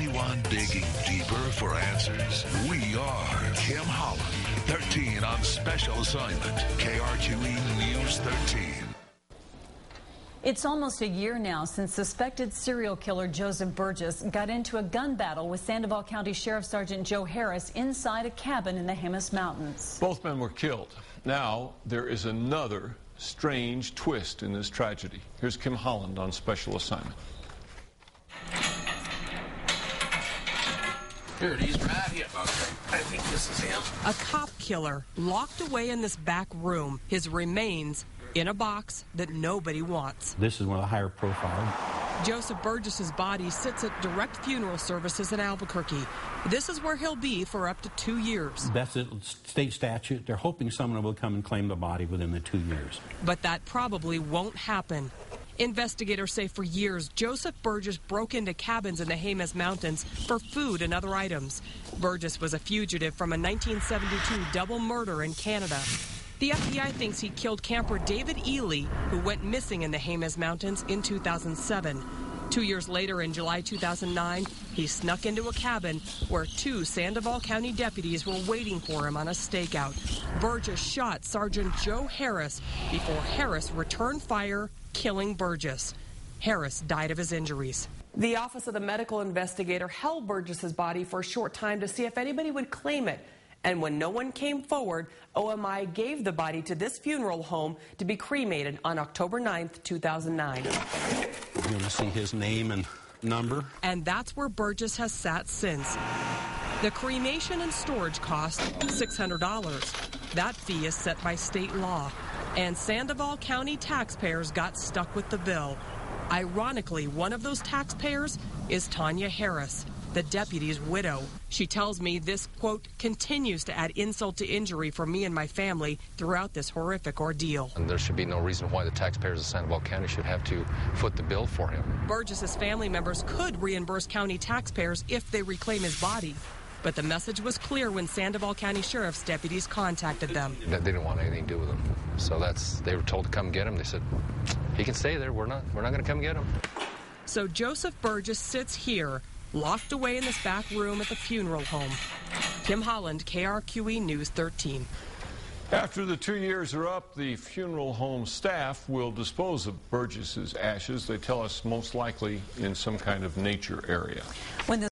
Anyone digging deeper for answers? We are Kim Holland. 13 on special assignment. KRQE News 13. It's almost a year now since suspected serial killer Joseph Burgess got into a gun battle with Sandoval County Sheriff Sergeant Joe Harris inside a cabin in the Jemez Mountains. Both men were killed. Now there is another strange twist in this tragedy. Here's Kim Holland on special assignment. Here, he's right here. Okay, I think this is him. A cop killer locked away in this back room, his remains in a box that nobody wants. This is one of the higher profile. Joseph Burgess's body sits at direct funeral services in Albuquerque. This is where he'll be for up to 2 years. That's the state statute. They're hoping someone will come and claim the body within the 2 years. But that probably won't happen. Investigators say for years, Joseph Burgess broke into cabins in the Jemez Mountains for food and other items. Burgess was a fugitive from a 1972 double murder in Canada. The FBI thinks he killed camper David Ely, who went missing in the Jemez Mountains in 2007. 2 years later, in July 2009, he snuck into a cabin where 2 Sandoval County deputies were waiting for him on a stakeout. Burgess shot Sergeant Joe Harris before Harris returned fire, killing Burgess. Harris died of his injuries. The Office of the Medical Investigator held Burgess's body for a short time to see if anybody would claim it. And when no one came forward, OMI gave the body to this funeral home to be cremated on October 9th, 2009. You're going to see his name and number. And that's where Burgess has sat since. The cremation and storage cost $600. That fee is set by state law. And Sandoval County taxpayers got stuck with the bill. Ironically, one of those taxpayers is Tanya Harris, the deputy's widow. She tells me this, quote, continues to add insult to injury for me and my family throughout this horrific ordeal. And there should be no reason why the taxpayers of Sandoval County should have to foot the bill for him. Burgess's family members could reimburse county taxpayers if they reclaim his body. But the message was clear when Sandoval County Sheriff's deputies contacted them. They didn't want anything to do with him. So they were told to come get him. They said, he can stay there. We're not going to come get him. So Joseph Burgess sits here, locked away in this back room at the funeral home. Kim Holland, KRQE News 13. After the 2 years are up, the funeral home staff will dispose of Burgess's ashes. They tell us most likely in some kind of nature area. When the